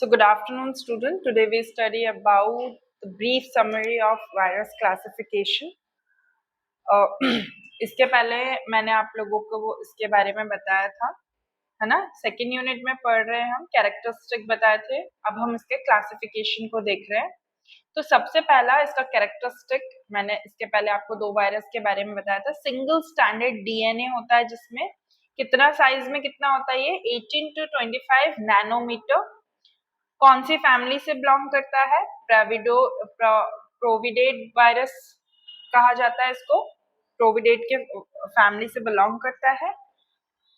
So good afternoon, student. Today we study about the brief summary of virus classification. इसके पहले मैंने आप लोगों को वो इसके बारे में बताया था, है ना। सेकेंड यूनिट में पढ़ रहे हैं हम, कैरेक्टरिस्टिक बताए थे। अब हम इसके क्लासिफिकेशन को देख रहे हैं। तो सबसे पहला इसका कैरेक्टरिस्टिक, मैंने इसके पहले आपको दो वायरस के बारे में बताया था। सिंगल स्टैंडर्ड डीएनए होता है, जिसमें कितना साइज में कितना होता है, ये 18 to 25 नैनोमीटर। कौन सी फैमिली से बिलोंग करता है? प्रोविडेट वायरस कहा जाता है इसको। प्रोविडेट के फैमिली से बिलोंग करता है।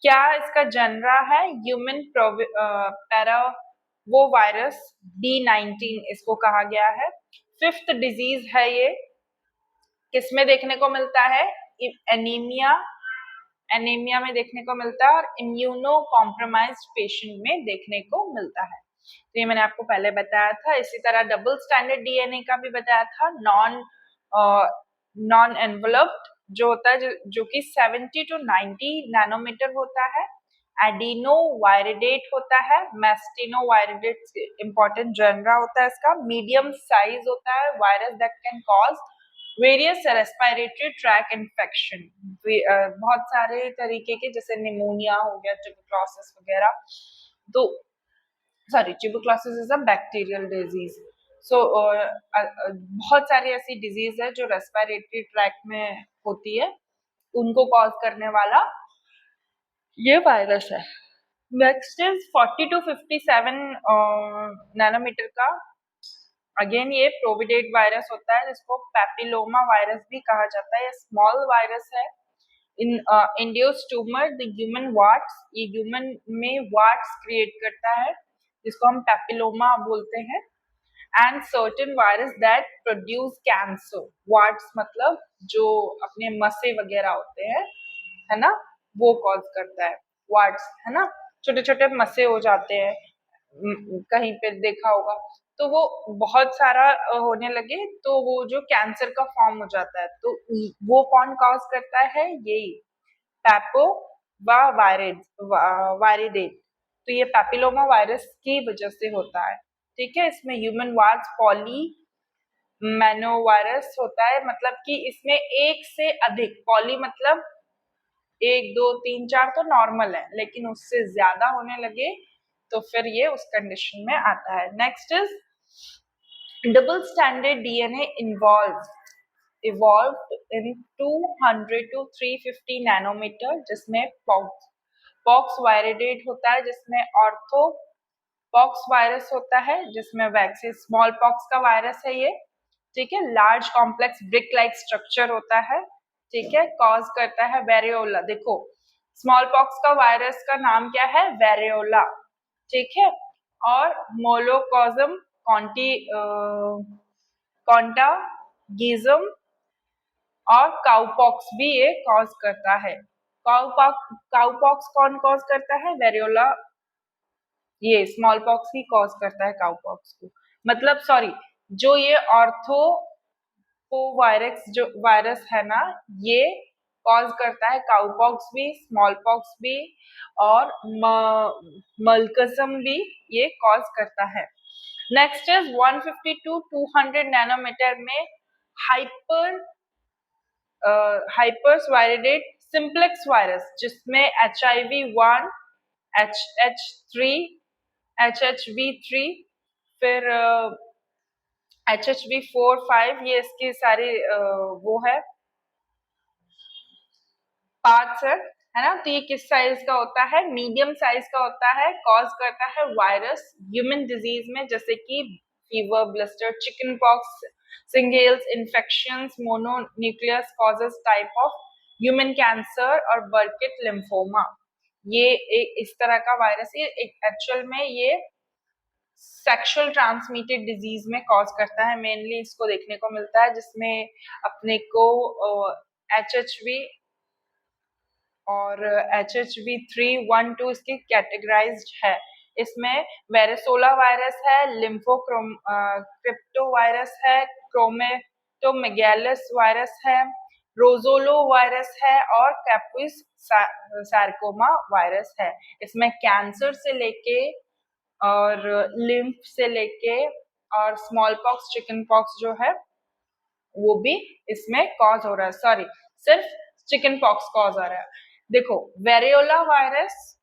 क्या इसका जनरा है? ह्यूमन पैरा वो वायरस D19 इसको कहा गया है। फिफ्थ डिजीज है ये, किसमें देखने को मिलता है? एनीमिया में देखने को मिलता है, और इम्यूनो कॉम्प्रोमाइज्ड पेशेंट में देखने को मिलता है। तो ये मैंने आपको पहले बताया था। इसी तरह डबल स्टैंडर्ड डीएनए का भी बताया था। नॉन एनवलप्ड जो होता है, जो कि 70 to 90 नैनोमीटर होता है। एडिनो वायरिडेट होता है। मेस्टिनो वायरिडेट इंपॉर्टेंट जनरा होता है इसका। मीडियम साइज होता है। Virus that can cause various respiratory tract infection, बहुत सारे तरीके के, जैसे निमोनिया हो गया, ट्यूबरक्लोसिस वगैरह। तो tuberculosis is a bacterial disease. So बहुत सारी ऐसी डिजीज है जो रेस्पिरेटरी ट्रैक में होती है, उनको कॉज करने वाला ये वायरस है। नेक्स्ट इज 40 to 57 नैनोमीटर का। अगेन ये प्रोविडेट वायरस होता है, जिसको पैपिलोमा वायरस भी कहा जाता है। स्मॉल वायरस है। इन इंड्यूस ट्यूमर द ह्यूमन वार्ट्स, ये ह्यूमन में वार्ट्स क्रिएट करता है, जिसको हम पैपिलोमा बोलते हैं। And certain virus that produce cancer. Warts मतलब जो अपने मसे वगैरह होते हैं, है ना, वो कॉज करता है। वार्ट्स, है ना, छोटे छोटे मसे हो जाते हैं, कहीं पे देखा होगा। तो वो बहुत सारा होने लगे तो वो जो कैंसर का फॉर्म हो जाता है, तो वो कौन कॉज करता है? यही पैपो व वायरिडेट। तो ये पैपिलोमा वायरस की वजह से होता है, ठीक है। इसमें ह्यूमन वार्ट्स पॉली मैनोवायरस होता है, मतलब कि इसमें एक से अधिक, पॉली मतलब 1 2 3 4 तो नॉर्मल है, लेकिन उससे ज्यादा होने लगे तो फिर ये उस कंडीशन में आता है। Next is double standard DNA evolved in 200 to 350 nanometre, जिसमें पॉक्स वायरिडेट होता है, जिसमें ऑर्थो पॉक्स वायरस होता है, जिसमें वैक्सीन स्मॉल पॉक्स का वायरस है ये, ठीक है। Large complex brick like structure होता है, ठीक है। कॉज करता है वेरियोला। देखो, स्मॉल पॉक्स का वायरस का नाम क्या है? वेरियोला, ठीक है। और मोलोकॉजम कॉन्टागिज्म और काउपॉक्स भी ये कॉज करता है। काउपॉक्स कौन कॉज करता है? वेरियोला, ये स्मॉल पॉक्स ही कॉज करता है काउपॉक्स को। मतलब सॉरी, जो ये ऑर्थो जो वायरस है ना, ये कॉज करता है काउपॉक्स भी, स्मॉल पॉक्स भी, और मल्कसम भी ये कॉज करता है। नेक्स्ट इज 150 to 200 नैनोमीटर में हाइपर्स वायरिडेट सिंप्लेक्स वायरस, जिसमें HIV1, HH3, HHV3, फिर HHV4, 5, ये इसकी सारी वो है पार्ट्स है ना। तो ये किस साइज का होता है? मीडियम साइज का होता है। कॉज करता है वायरस ह्यूमन डिजीज में, जैसे कि fever, blister, chicken pox, shingles infections, mononucleosis causes type of human cancer और बर्किट लिम्फोमा। ये एक इस तरह का वायरस, ये एक्चुअल में ये सेक्सुअल ट्रांसमिटेड डिजीज में कॉज करता है। मेनली इसको देखने को मिलता है, जिसमें अपने को HHV और HHV3, 1, 2 इसकी कैटेगराइज्ड है। इसमें वेरेसोला वायरस है, क्रिप्टो वायरस है, क्रोमेटोमेगैलस वायरस है, रोजोलो वायरस है, और कैपुइस सार्कोमा वायरस है। इसमें कैंसर से लेके और लिम्फ से लेके और स्मॉल पॉक्स, चिकन पॉक्स जो है वो भी इसमें कॉज हो रहा है। सॉरी, सिर्फ चिकन पॉक्स कॉज हो रहा है। देखो, variola virus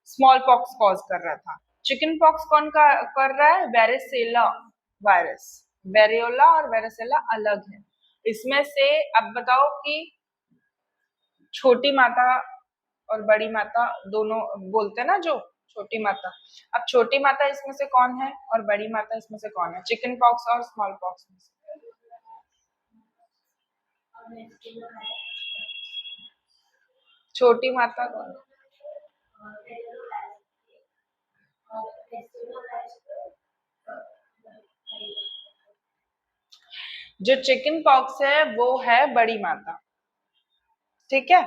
small pox cause कर रहा था, चिकन पॉक्स कौन कर रहा है? Varicella virus. वेरियोला और वेरिसेला अलग है। इसमें से अब बताओ कि छोटी माता और बड़ी माता दोनों बोलते हैं ना, जो छोटी माता, अब छोटी माता इसमें से कौन है और बड़ी माता इसमें से कौन है? चिकन पॉक्स और स्मॉल पॉक्स में से छोटी माता कौन? जो चिकन पॉक्स है वो है बड़ी माता, ठीक है,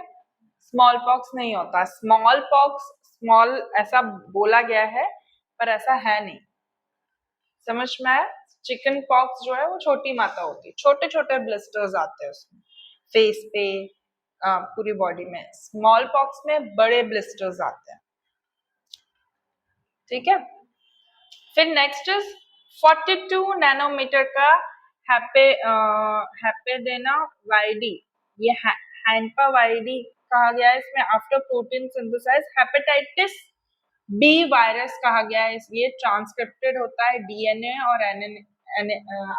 स्मॉल पॉक्स नहीं होता। स्मॉल पॉक्स, स्मॉल ऐसा बोला गया है पर ऐसा है नहीं, समझ में आया? चिकन पॉक्स जो है वो छोटी माता होती है, छोटे छोटे ब्लिस्टर्स आते हैं उसमें, फेस पे, पूरी बॉडी में। स्मॉल पॉक्स में बड़े ब्लिस्टर्स आते हैं, ठीक है। फिर नेक्स्ट इज 42 नैनोमीटर का हैपेडेना वाइडी, ये हैंपा वाइडी कहा गया है इसमें। After protein synthesise hepatitis B virus कहा गया है। ये ट्रांसक्रिप्टेड होता है डीएनए और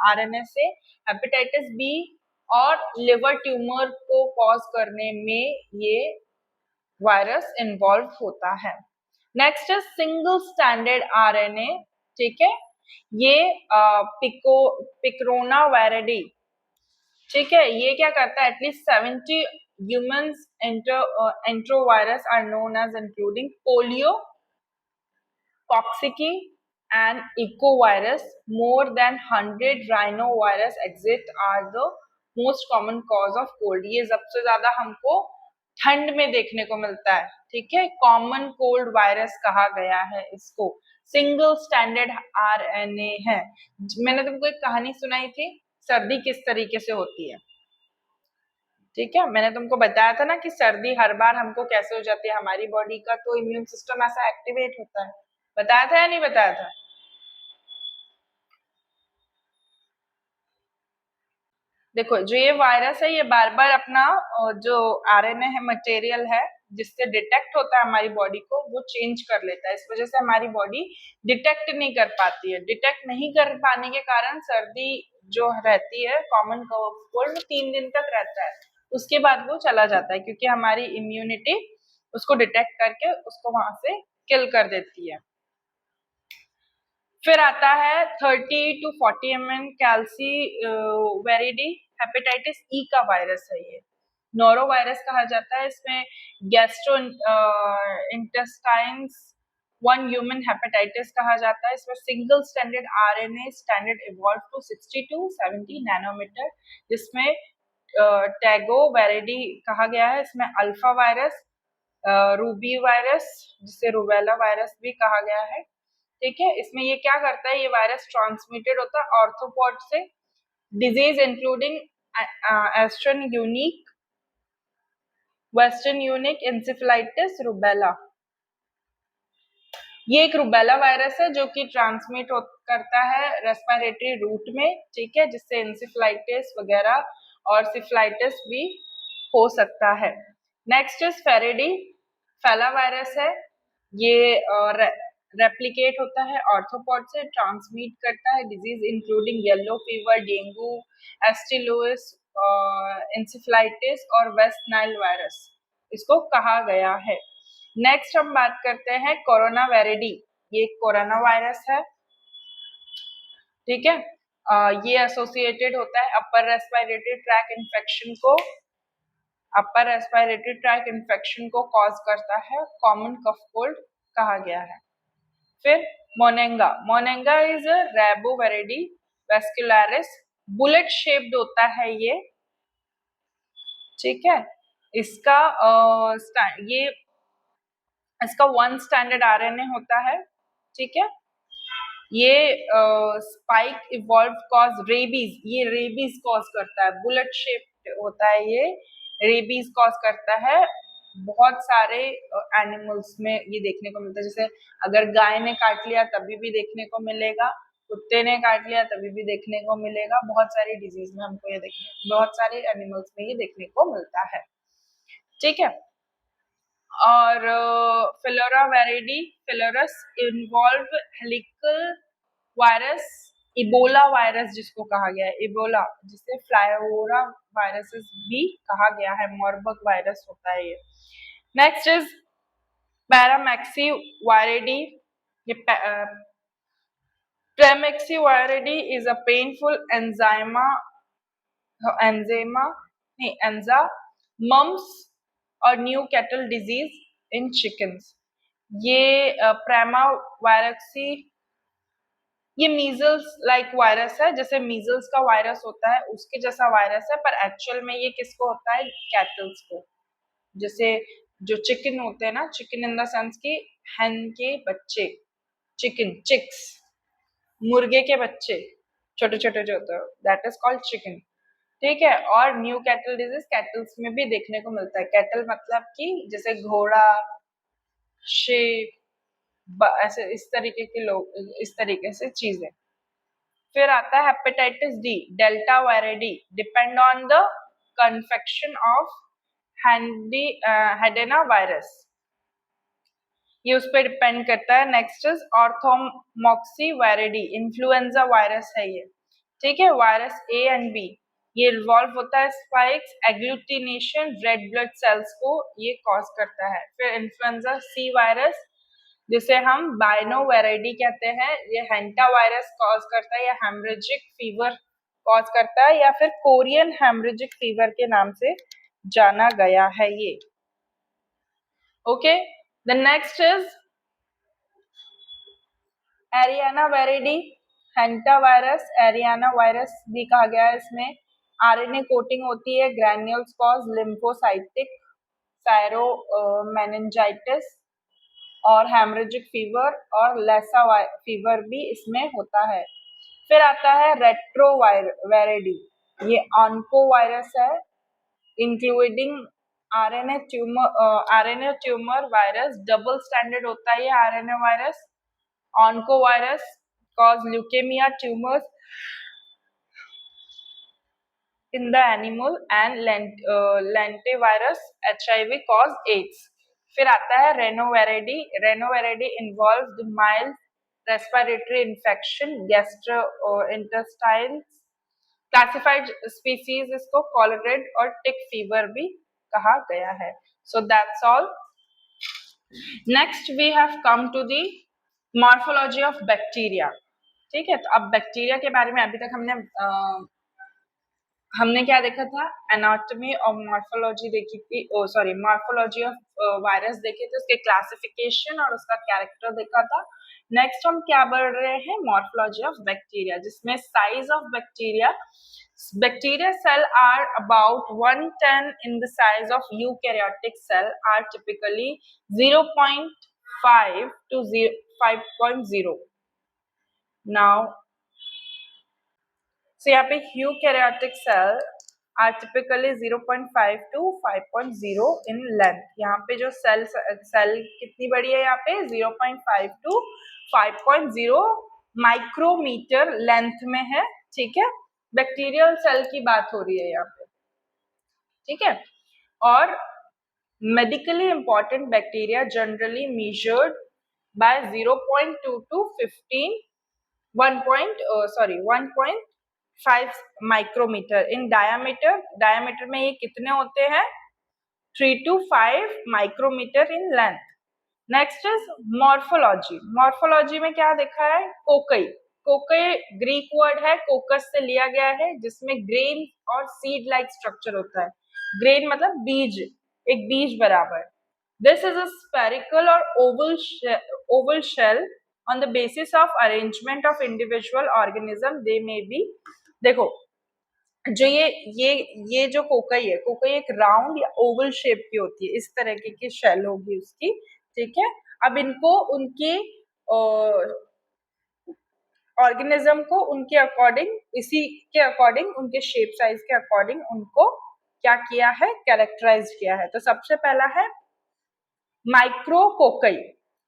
आरएनए से। हेपेटाइटिस बी और लिवर ट्यूमर को कॉज करने में ये वायरस इन्वॉल्व होता है। Next is single standard RNA, ठीक है, ये पिक्रोना वायरिडी, ठीक है, ये क्या करता है? At least 70 humans enterovirus are known as including polio, coxsackie and ecovirus. More than 100 rhinovirus exist are the most common cause of cold. ये सबसे ज्यादा हमको ठंड में देखने को मिलता है, ठीक है। कॉमन कोल्ड वायरस कहा गया है इसको। सिंगल स्टैंडर्ड आरएनए है। मैंने तुमको एक कहानी सुनाई थी, सर्दी किस तरीके से होती है, ठीक है। मैंने तुमको बताया था ना कि सर्दी हर बार हमको कैसे हो जाती है, हमारी बॉडी का तो इम्यून सिस्टम ऐसा एक्टिवेट होता है। बताया था या नहीं बताया था? देखो, जो ये वायरस है ये बार बार अपना जो आरएनए है, मटेरियल है जिससे डिटेक्ट होता है हमारी बॉडी को, वो चेंज कर लेता है। इस वजह से हमारी बॉडी डिटेक्ट नहीं कर पाती है। डिटेक्ट नहीं कर पाने के कारण सर्दी जो रहती है, कॉमन कोल्ड, 3 दिन तक रहता है, उसके बाद वो चला जाता है क्योंकि हमारी इम्यूनिटी उसको डिटेक्ट करके उसको वहां से किल कर देती है। फिर आता है 30 to 40 mn Caliciviridae, hepatitis E का वायरस है ये, नोरो वायरस कहा जाता है। इसमें gastro intestines one human hepatitis कहा जाता है। इसमें single standard RNA standard evolve to 60 to 70 nanometre, जिसमें टैगो वेरिडी कहा गया है। इसमें अल्फा वायरस, रूबी वायरस जिसे रूबेला वायरस भी कहा गया है, ठीक है। इसमें ये क्या करता है? ये वायरस ट्रांसमिटेड होता है ऑर्थोपॉड से। Disease including एस्ट्रन unique, western unique, encephalitis, rubella. ये एक रूबेला वायरस है जो कि ट्रांसमिट करता है रेस्पिरेटरी रूट में, ठीक है, जिससे इंसेफेलाइटिस वगैरह और सिफिलाइटिस भी हो सकता है। नेक्स्ट इज फेरेडी, फैला वायरस है। ये रेप्लिकेट होता है ऑर्थोपॉड से, ट्रांसमिट करता है disease including yellow fever, dengue, St Louis, encephalitis और वेस्ट नाइल वायरस इसको कहा गया है। नेक्स्ट हम बात करते हैं कोरोना वेरिडी, ये कोरोना वायरस है, ठीक है। ये एसोसिएटेड होता है अपर रेस्पिरेटरी ट्रैक इन्फेक्शन को, अपर रेस्पिरेटरी ट्रैक इन्फेक्शन को कॉज करता है, कॉमन कफ कोल्ड कहा गया है। फिर मोनेंगा, मोनेंगा इज रेबोवेरिडी वेस्कुलरिस, बुलेट शेप्ड होता है ये, ठीक है। इसका ये इसका 1 स्टैंडर्ड आरएनए होता है, ठीक है। ये स्पाइक इवॉल्व कॉज रेबीज, ये रेबीज कॉज करता है, बुलेट शेप होता है ये, रेबीज कॉज करता है बहुत सारे एनिमल्स में ये देखने को मिलता है। जैसे अगर गाय ने काट लिया तभी भी देखने को मिलेगा, कुत्ते ने काट लिया तभी भी देखने को मिलेगा। बहुत सारी डिजीज में हमको ये देखने, बहुत सारे एनिमल्स में ये देखने को मिलता है। ठीक है। और Filoviridae filovirus involve helical virus, Ebola virus जिसको कहा गया है, इबोला जिसे फ्लाइओरा वायरसेस भी कहा गया है, मॉर्बर्ग वायरस होता है ये। Next is Paramyxoviridae. ये Paramyxoviridae is a painful एंजाइमा नहीं एंजा मम्स और Newcastle disease in chickens. ये प्रेमा वायरसी, ये मीजल्स लाइक वायरस है, जैसे मीजल्स का वायरस होता है उसके जैसा वायरस है, पर एक्चुअल में ये किसको होता है, कैटल्स को। जैसे जो चिकन होते हैं ना, चिकन इन द सेंस की हैन के बच्चे, चिकन चिक्स, मुर्गे के बच्चे छोटे छोटे जो होते हैं, दैट इज कॉल्ड चिकन। ठीक है। और न्यू कैटल डिजीज कैटल्स में भी देखने को मिलता है। कैटल मतलब कि जैसे घोड़ा, शेप, ऐसे इस तरीके के लोग, इस तरीके से चीजें। फिर आता है hepatitis D, Deltaviridae, depend on the coinfection of hepadna virus, ये उस पर डिपेंड करता है। Next is Orthomyxoviridae, influenza virus है ये। ठीक है। वायरस ए एंड बी, ये इन्वॉल्व होता है spikes agglutination red blood cells को ये कॉज करता है। फिर इन्फ्लुएंजा सी वायरस जिसे हम बाइनोवेरिडी कहते हैं, ये हेंटा वायरस कॉज करता है, या हेमरेजिक फीवर कॉज करता है, या फिर कोरियन हेमरेजिक फीवर के नाम से जाना गया है ये। Okay. The next is Arenaviridae, hantavirus arena, virus वायरस भी कहा गया है। इसमें आरएनए कोटिंग होती है, granules cause lymphocytic choriomeningitis और हेमरेजिक फीवर और लैसा फीवर भी इसमें होता है। फिर आता है रेट्रोवायरिडी, ये ऑन्को वायरस है, including RNA tumour virus, double standard होता है ये RNA virus. Onco virus cause leukaemia tumours in the animal and lentivirus HIV cause AIDS। फिर आता है Reoviridae, Reoviridae involve the mild respiratory infection gastrointestinal, classified species इसको Colorado और tick fever भी कहा गया है। So that's all. Next we have come to the morphology of bacteria. ठीक है। तो अब बैक्टीरिया के बारे में अभी तक हमने क्या देखा था, एनाटॉमी और मॉर्फोलॉजी देखी थी, सॉरी मॉर्फोलॉजी ऑफ वायरस देखे थे, उसके क्लासिफिकेशन और उसका कैरेक्टर देखा था। नेक्स्ट हम क्या बढ़ रहे हैं, मॉर्फोलॉजी ऑफ बैक्टीरिया, जिसमें size of bacteria, bacteria cell are about 1/10 in the size of eukaryotic cell, are typically 0.5 to 5.0। now so यहाँ पे eukaryotic cell are typically 0.5 to 5.0 in length. यहाँ पे जो सेल कितनी बड़ी है, यहाँ पे 0.5 to 5.0 माइक्रोमीटर लेंथ में है। ठीक है। बैक्टीरियल सेल की बात हो रही है यहाँ पे। ठीक है। और medically important bacteria generally measured by 0.2 to 1.5 micrometre in diameter. Diameter में ये कितने होते हैं, 3 to 5 micrometre in length. Next is morphology. Morphology में क्या देखा है, कोकई, कोकई ग्रीक वर्ड है, कोकस से लिया गया है, जिसमें ग्रेन और सीड लाइक स्ट्रक्चर होता है। ग्रेन मतलब बीज, एक बीज बराबर। दिस इज अ स्फेरिकल और oval shell on the basis of arrangement of individual organism they may be। देखो जो ये जो कोकई है, कोकई एक राउंड या ओवल शेप की होती है, इस तरह की शेल होगी उसकी। ठीक है। अब इनको उनके ऑर्गेनिज्म को उनके अकॉर्डिंग, इसी के अकॉर्डिंग, उनके शेप साइज के अकॉर्डिंग उनको क्या किया है, कैरेक्टराइज किया है। तो सबसे पहला है micrococci,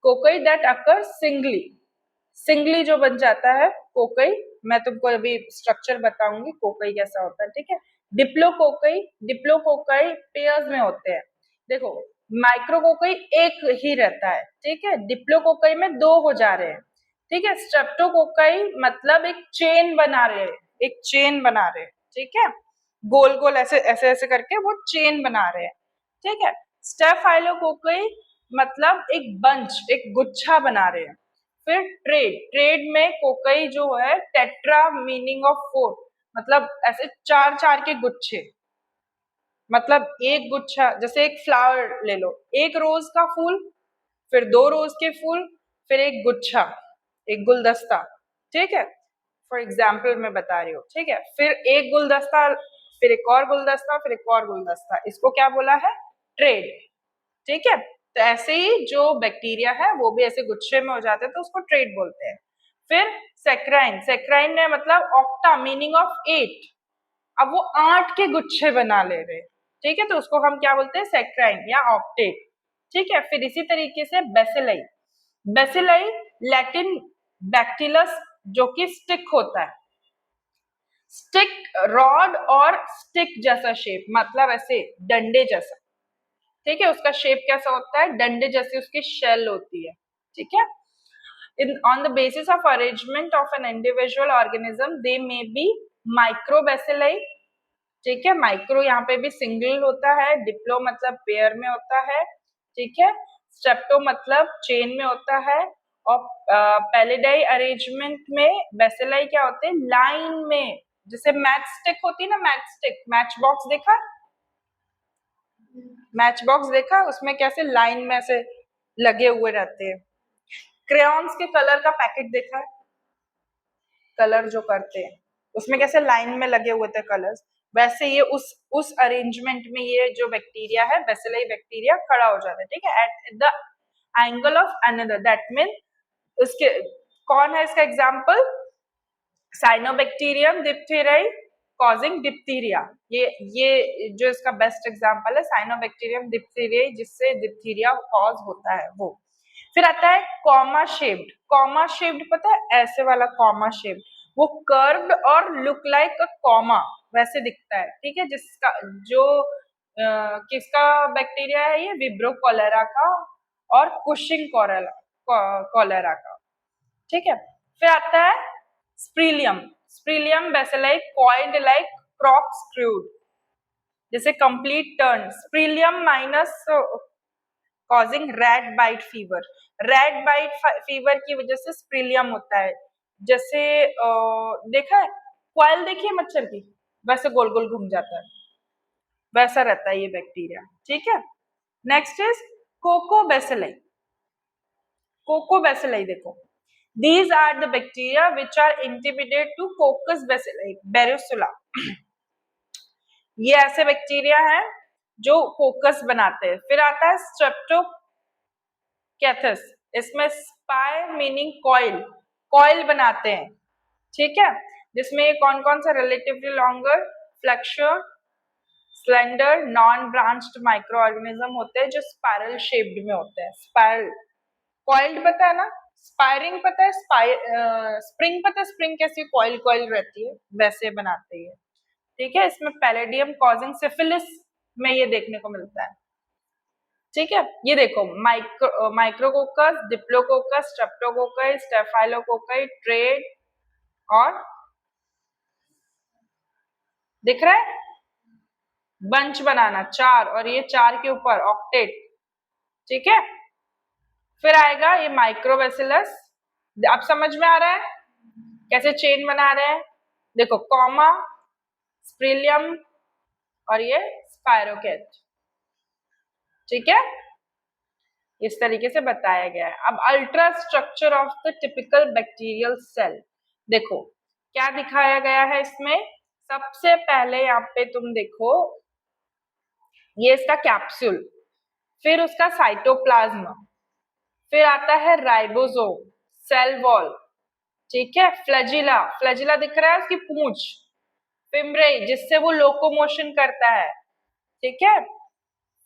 cocci that occur singly, singly जो बन जाता है कोकई, मैं तुमको अभी स्ट्रक्चर बताऊंगी कोकई कैसा होता है, ठीक है। डिप्लोकोकई, डिप्लोकोकई पेयर्स में होते हैं। देखो माइक्रोकोकई एक ही रहता है, ठीक है, डिप्लोकोकई में दो हो जा रहे हैं, ठीक है। स्ट्रेप्टोकोकई मतलब एक चेन बना रहे हैं, एक चेन बना रहे हैं, ठीक है, गोल गोल ऐसे ऐसे ऐसे करके वो चेन बना रहे हैं, ठीक है। स्टेफाइलोकोकई मतलब एक बंच, एक गुच्छा बना रहे हैं। फिर ट्रेड, ट्रेड में कोकई जो है टेट्रा मीनिंग ऑफ फोर, मतलब ऐसे चार चार के गुच्छे, मतलब एक गुच्छा, जैसे एक फ्लावर ले लो, एक रोज का फूल, फिर दो रोज के फूल, फिर एक गुच्छा, एक गुलदस्ता, ठीक है। फॉर एग्जाम्पल मैं बता रही हूँ, ठीक है। फिर एक गुलदस्ता, फिर एक और गुलदस्ता, फिर एक और गुलदस्ता, इसको क्या बोला है, ट्रेड, ठीक है। तो ऐसे ही जो बैक्टीरिया है वो भी ऐसे गुच्छे में हो जाते हैं, तो उसको ट्रेड बोलते हैं। फिर सेक्राइन, सेक्राइन है मतलब ऑक्टा मीनिंग ऑफ 8, अब वो 8 के गुच्छे बना ले रहे, ठीक है, तो उसको हम क्या बोलते हैं, सेक्राइन या ऑक्टेट, ठीक है। फिर इसी तरीके से बेसिलाई, बेसिलाई लैटिन बैक्टीलस जो कि स्टिक होता है, स्टिक रॉड और स्टिक जैसा शेप, मतलब ऐसे डंडे जैसा, ठीक है, उसका शेप कैसा होता है, डंडे जैसी उसकी शेल होती है, ठीक है। in on the basis of arrangement of an individual organism they may be microbacilli, ठीक है। माइक्रो यहाँ पे भी सिंगल होता है, डिप्लो मतलब पेयर में होता है, ठीक है, स्ट्रेप्टो मतलब चेन में होता है, और पैलिडाई अरेंजमेंट में बेसिलाई क्या होते हैं, लाइन में, जैसे मैच स्टिक होती है ना, मैच स्टिक, मैच बॉक्स देखा, मैच बॉक्स देखा, उसमें कैसे लाइन में ऐसे लगे हुए रहते हैं। क्रेयॉन्स के कलर का पैकेट देखा है, कलर जो करते हैं उसमें कैसे लाइन में लगे हुए थे कलर्स, वैसे ये उस अरेंजमेंट में ये जो बैक्टीरिया है, बेसिलाई बैक्टीरिया खड़ा हो जाता है, ठीक है, at the angle of another, that mean उसके, कौन है इसका एग्जांपल, साइनोबैक्टीरियम डिप्थेराई कॉजिंग डिप्थीरिया, ये जो इसका बेस्ट एग्जांपल है, साइनोबैक्टीरियम डिप्थीरिया, जिससे डिप्थीरिया कॉज होता है वो। फिर आता है कॉमा शेप्ड, कॉमा शेप्ड पता है, ऐसे वाला कॉमा शेप्ड, वो कर्व्ड और लुक लाइक अ कॉमा वैसे दिखता है, ठीक है, जिसका जो किसका बैक्टीरिया है, ये विब्रो कॉलेरा का और कुशिंग कॉलेरा का, ठीक है। फिर आता है spirillum, spirillum bacilli coiled like corkscrews, जैसे complete turn, spirillum minus causing rat bite fever, rat bite fever की वजह से स्प्रीलियम होता है, जैसे देखा है क्वाइल, देखिए मच्छर की, वैसे गोल गोल घूम जाता है, वैसा रहता है ये बैक्टीरिया, ठीक है। नेक्स्ट इज कोकोबैसिलाई, कोकोबैसिलाई देखो, these are the bacteria which are intermediate to coccus bacilli berusula, ये ऐसे बैक्टीरिया हैं जो कोकस बनाते हैं। फिर आता है स्ट्रेप्टोकैथस, इसमें स्पाई मीनिंग कॉइल, कॉइल बनाते हैं, ठीक है, जिसमें कौन कौन सा relatively longer, flexor, slender, non branched micro organism होते हैं जो स्पाइरल शेप्ड में होते हैं, स्पाइरल, कॉइल्ड पता है ना, स्पायरिंग पता है, स्प्रिंग पता है, स्प्रिंग कैसी कॉइल कॉइल रहती है, वैसे बनाते हैं, ठीक है। इसमें पैलेडियम कॉजिंग सिफिलिस में ये देखने को मिलता है, ठीक है। ये देखो micrococcus, diplococcus, Streptococcus, staphylococcus, trade, और दिख रहा है बंच बनाना चार, और ये चार के ऊपर ऑक्टेट, ठीक है। फिर आएगा ये माइक्रोबैसिलस, अब समझ में आ रहा है कैसे चेन बना रहे हैं, देखो कॉमा, स्प्रिलियम और ये स्पायरोकेट, ठीक है, इस तरीके से बताया गया है। अब ultra structure of the typical bacterial cell, देखो क्या दिखाया गया है इसमें, सबसे पहले यहाँ पे तुम देखो ये इसका कैप्सूल, फिर उसका साइटोप्लाज्म, फिर आता है राइबोसोम, सेल वॉल, ठीक है, फ्लैजिला, फ्लैजिला दिख रहा है उसकी पूंछ, फिम्ब्रे जिससे वो लोकोमोशन करता है, ठीक है।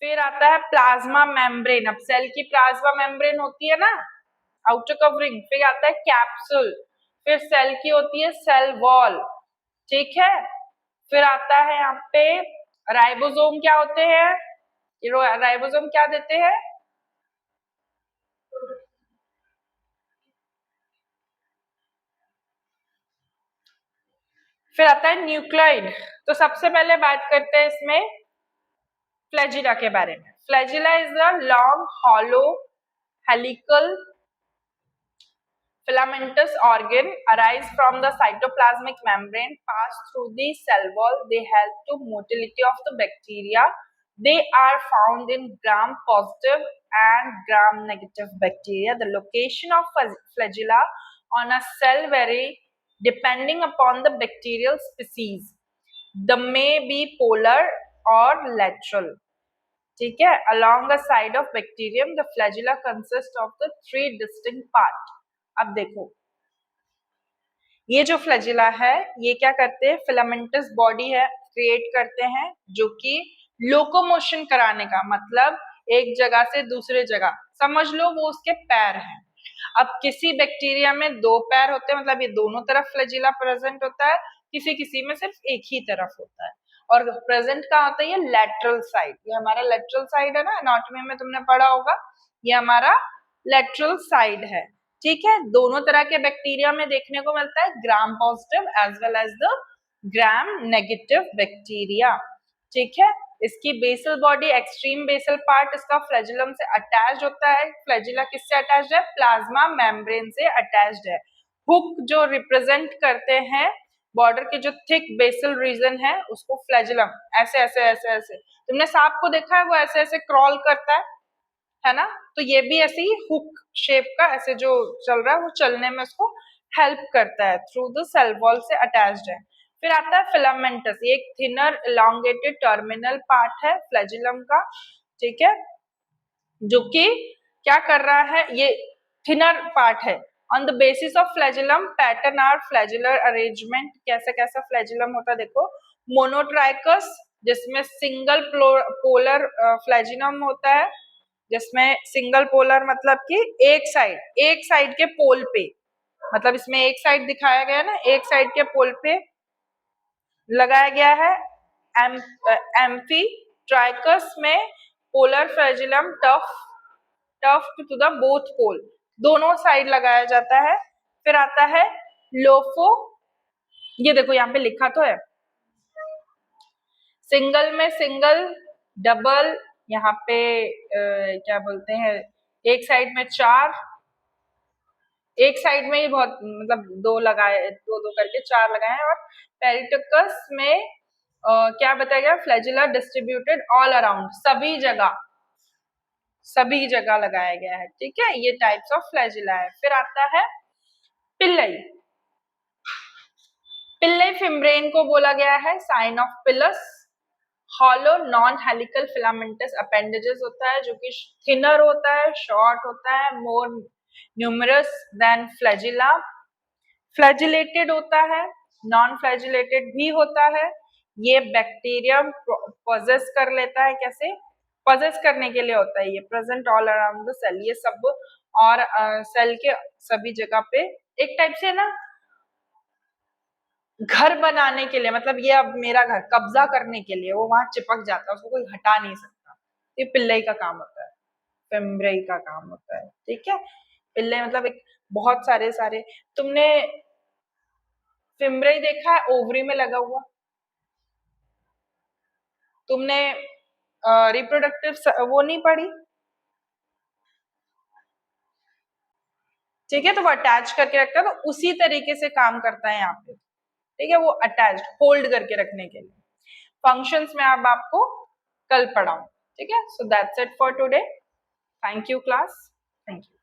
फिर आता है प्लाज्मा मेम्ब्रेन। अब सेल की प्लाज्मा मेम्ब्रेन होती है ना, आउटर कवरिंग। फिर आता है कैप्सूल, फिर सेल की होती है सेल वॉल, ठीक है। फिर आता है यहाँ पे राइबोसोम। क्या होते हैं राइबोसोम? क्या देते हैं? फिर आता है न्यूक्लियोइड। तो सबसे पहले बात करते हैं इसमें फ्लैजिला के बारे में। Flagella is a long hollow helical filamentous organ arise from the cytoplasmic membrane, pass through the cell wall. They help to motility of the bacteria. They are found in gram-positive and gram-negative bacteria. The location of flagella on a cell vary depending upon the bacterial species. The may be polar or lateral. ठीक है। Along the side of bacterium, the flagella consists of the three distinct parts. अब देखो, ये जो flagella है ये क्या करते हैं? फिलामेंटस बॉडी है क्रिएट करते हैं, जो कि लोकोमोशन कराने का मतलब एक जगह से दूसरे जगह, समझ लो वो उसके पैर हैं। अब किसी बैक्टीरिया में दो पैर होते हैं, मतलब ये दोनों तरफ फ्लैजिला प्रेजेंट होता है, किसी किसी में सिर्फ एक ही तरफ होता है। और प्रेजेंट कहाँ होता है? ये लैटरल साइड। ये हमारा लैटरल साइड है ना, एनाटॉमी में तुमने पढ़ा होगा, ये हमारा लैटरल साइड है, ठीक है। दोनों तरह के बैक्टीरिया में देखने को मिलता है, gram positive as well as the gram negative bacteria, ठीक है। इसकी basal body, extreme basal part इसका फ्लैजिलम से अटैच्ड होता है। फ्लैजिला किससे अटैच्ड है? प्लाज्मा मेम्ब्रेन से अटैच्ड है। हुक जो रिप्रेजेंट करते हैं बॉर्डर के जो थिक बेसल रीजन है उसको फ्लैजिलम, ऐसे ऐसे ऐसे ऐसे, तुमने सांप को देखा है वो ऐसे ऐसे क्रॉल करता है ना, तो ये भी ऐसे ही हुक शेप का ऐसे जो चल रहा है वो चलने में उसको हेल्प करता है, थ्रू द सेल वॉल से अटैच्ड है। फिर आता है फिलामेंटस, ये एक थिनर इलांगेटेड टर्मिनल पार्ट है फ्लैजिलम का, ठीक है, जो कि क्या कर रहा है? ये थिनर पार्ट है। On the basis of flagellum pattern or flagellar arrangement. कैसा कैसा फ्लैजिलम होता है देखो, मोनोट्राइकस जिसमें सिंगल पोलर फ्लैजिलम होता है, जिसमें सिंगल पोलर मतलब कि एक साइड के पोल पे, मतलब इसमें एक साइड दिखाया गया ना, एक साइड के पोल पे लगाया गया है। एम्फी ट्राइकस में polar flagellum tuft to the both pole, दोनों साइड लगाया जाता है। फिर आता है लोफो, ये देखो यहाँ पे लिखा तो है, सिंगल में सिंगल, डबल, यहाँ पे क्या बोलते हैं, एक साइड में चार, एक साइड में ही बहुत मतलब दो लगाए, दो दो करके चार लगाए हैं। और पेरिटोकस में क्या बताया गया? फ्लैजिला डिस्ट्रीब्यूटेड ऑल अराउंड, सभी जगह लगाया गया है, ठीक है। ये टाइप्स ऑफ फ्लैजिला है। फिर आता है पिल्लई। पिल्लई फिम्ब्रेन को बोला गया है sign of pilus. Hollow non helical filamentous appendages होता है, जो कि थिनर होता है, शॉर्ट होता है, मोर न्यूमरस देन फ्लैजिला। फ्लैजिलेटेड होता है, नॉन फ्लैजिलेटेड भी होता है। ये बैक्टीरियम पोजेस कर लेता है, कैसे पोजेस करने के लिए होता है, ये present all around the cell, ये सब और सेल के सभी जगह पे, एक टाइप से ना घर बनाने के लिए, मतलब ये अब मेरा घर, कब्जा करने के लिए वो वहां चिपक जाता है, उसको कोई हटा नहीं सकता। ये पिल्लई का काम होता है, फिम्ब्रेई का काम होता है, ठीक है। पिल्लई मतलब एक बहुत सारे सारे, तुमने फिम्ब्रेई देखा है ओवरी में लगा हुआ? तुमने रिप्रोडक्टिव वो नहीं पढ़ी? ठीक है, तो वो अटैच करके रखता है, तो उसी तरीके से काम करता है यहाँ पे, ठीक है। वो अटैच्ड होल्ड करके रखने के लिए। फंक्शंस में अब आपको कल पढ़ाऊं, ठीक है। So that's it for today. Thank you class, thank you.